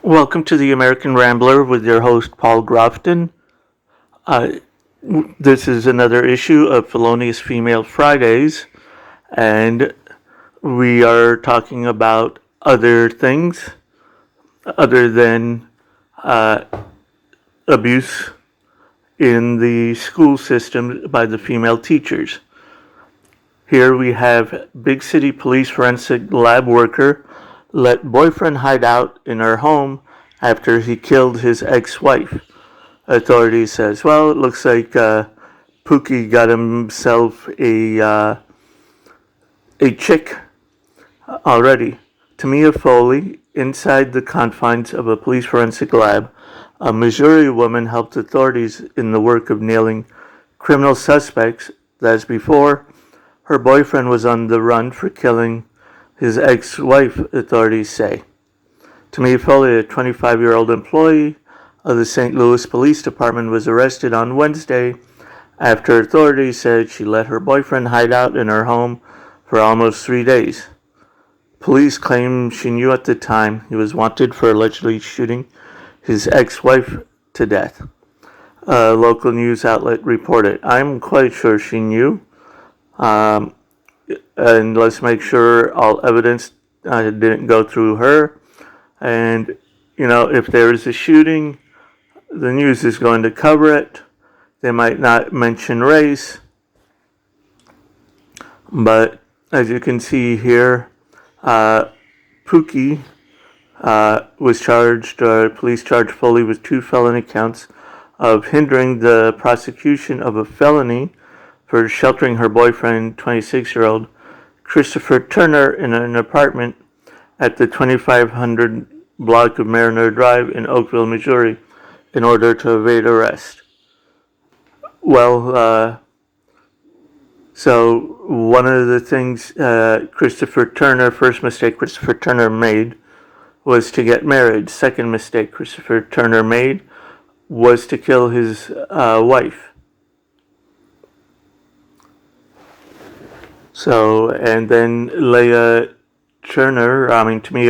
Welcome to the American Rambler with your host, Paul Grofton. Uh, this is another issue of Felonious Female Fridays, and we are talking about other things other than abuse in the school system by the female teachers. Here we have Big City Police forensic lab worker let boyfriend hide out in her home after he killed his ex-wife. Authorities says, well, it looks like Pookie got himself a chick already. Tamia Foley, inside the confines of a police forensic lab, a Missouri woman helped authorities in the work of nailing criminal suspects. As before, her boyfriend was on the run for killing his ex-wife, authorities say. Tamia Foley, a 25-year-old employee of the St. Louis Police Department, was arrested on Wednesday after authorities said she let her boyfriend hide out in her home for almost 3 days. Police claim she knew at the time he was wanted for allegedly shooting his ex-wife to death. A local news outlet reported, I'm quite sure she knew. And let's make sure all evidence didn't go through her. And, if there is a shooting, the news is going to cover it. They might not mention race. But as you can see here, Pookie was charged, police charged Foley with 2 felony counts of hindering the prosecution of a felony for sheltering her boyfriend, 26-year-old Christopher Turner, in an apartment at the 2500 block of Mariner Drive in Oakville, Missouri, in order to evade arrest. Well, so one of the things first mistake Christopher Turner made was to get married. Second mistake Christopher Turner made was to kill his wife. So, and then Tamia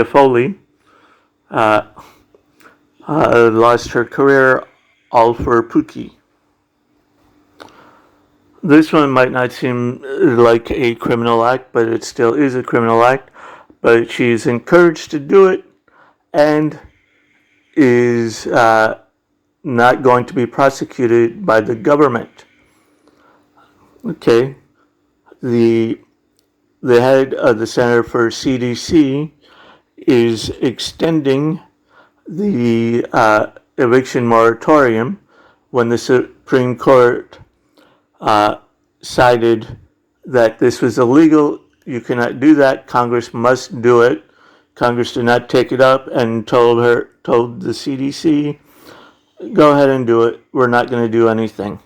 Foley, lost her career all for Pookie. This one might not seem like a criminal act, but it still is a criminal act. But she's encouraged to do it and is not going to be prosecuted by the government. Okay. The head of the Center for CDC is extending the eviction moratorium when the Supreme Court cited that this was illegal. You cannot do that. Congress must do it. Congress did not take it up and told the CDC, go ahead and do it. We're not going to do anything.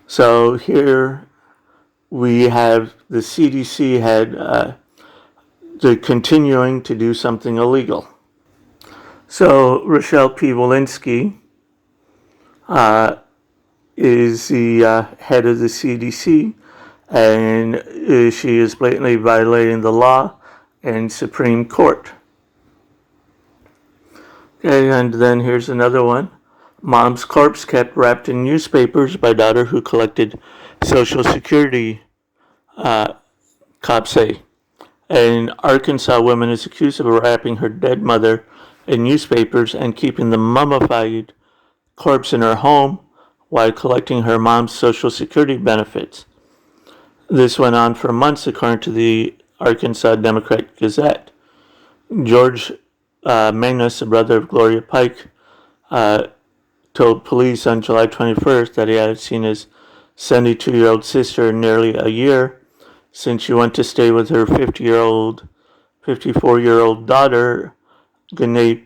So here we have the CDC head continuing to do something illegal. So Rochelle P. Walensky is the head of the CDC, and she is blatantly violating the law and Supreme Court. Okay, and then here's another one. Mom's corpse kept wrapped in newspapers by daughter who collected Social Security, cops say. An Arkansas woman is accused of wrapping her dead mother in newspapers and keeping the mummified corpse in her home while collecting her mom's Social Security benefits. This went on for months, according to the Arkansas Democrat Gazette. George Manus, a brother of Gloria Pike, told police on July 21st that he had seen his 72-year-old sister in nearly a year since she went to stay with her 54-year-old daughter, Ganae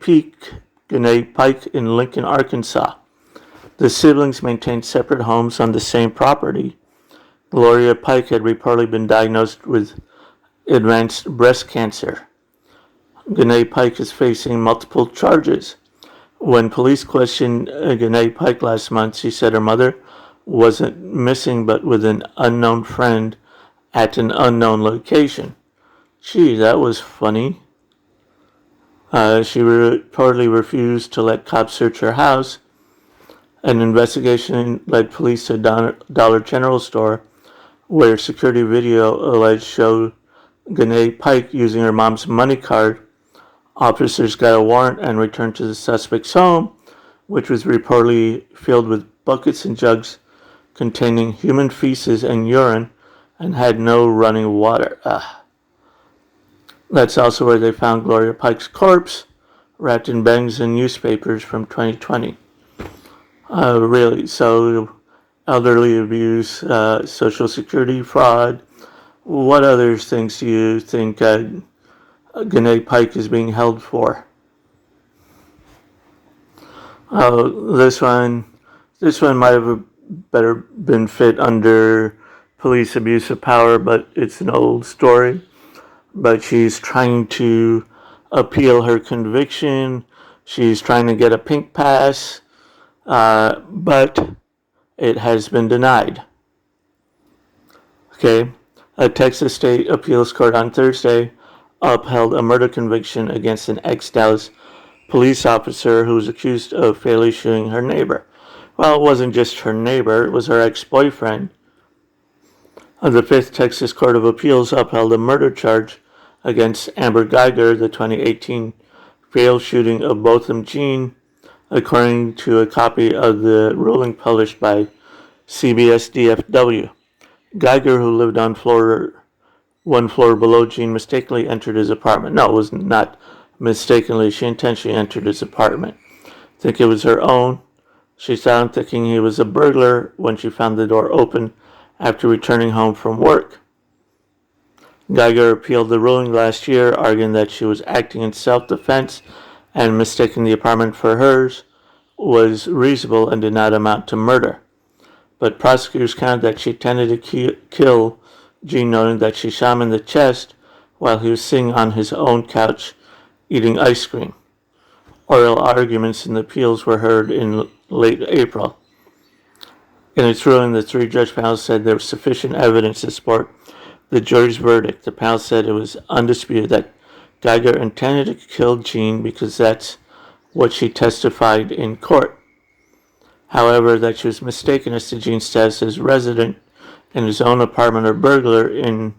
Pike, in Lincoln, Arkansas. The siblings maintained separate homes on the same property. Gloria Pike had reportedly been diagnosed with advanced breast cancer. Ganae Pike is facing multiple charges. When police questioned Ganae Pike last month, she said her mother wasn't missing but with an unknown friend at an unknown location. Gee, that was funny. She reportedly refused to let cops search her house. An investigation led police to a Dollar General store where security video alleged showed Ganae Pike using her mom's money card. Officers got a warrant and returned to the suspect's home, which was reportedly filled with buckets and jugs containing human feces and urine and had no running water. That's also where they found Gloria Pike's corpse, wrapped in bags and newspapers from 2020. Really? So, elderly abuse, social security fraud. What other things do you think Ganae Pike is being held for? Oh, this one might have better been fit under police abuse of power, but it's an old story. But she's trying to appeal her conviction. She's trying to get a pink pass, but it has been denied. Okay, a Texas state appeals court on Thursday upheld a murder conviction against an ex-Dallas police officer who was accused of fatally shooting her neighbor. Well, it wasn't just her neighbor, it was her ex-boyfriend. The Fifth Texas Court of Appeals upheld a murder charge against Amber Geiger, the 2018 failed shooting of Botham Jean, according to a copy of the ruling published by CBS DFW. Geiger, who lived on one floor below Jean, mistakenly entered his apartment. No, it was not mistakenly. She intentionally entered his apartment. I think it was her own. She saw him thinking he was a burglar when she found the door open after returning home from work. Geiger appealed the ruling last year, arguing that she was acting in self-defense and mistaking the apartment for hers was reasonable and did not amount to murder. But prosecutors counted that she intended to kill Jean, noting that she shot him in the chest while he was sitting on his own couch eating ice cream. Oral arguments in the appeals were heard in late April. In its ruling, the three-judge panel said there was sufficient evidence to support the jury's verdict. The panel said it was undisputed that Geiger intended to kill Jean because that's what she testified in court. However, that she was mistaken as to Jean's status as resident in his own apartment or burglar in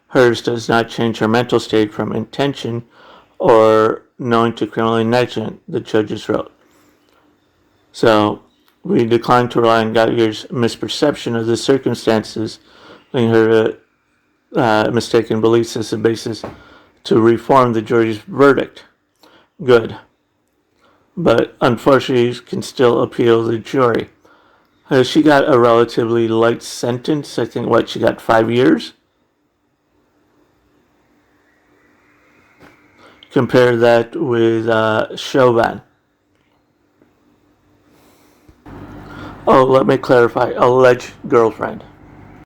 hers does not change her mental state from intention or knowing to criminally negligent, the judges wrote. So, we declined to rely on Geiger's misperception of the circumstances, leading her to mistaken beliefs as a basis to reform the jury's verdict. Good. But unfortunately, she can still appeal the jury. She got a relatively light sentence. I think, she got 5 years? Compare that with Chauvin. Oh, let me clarify. Alleged girlfriend.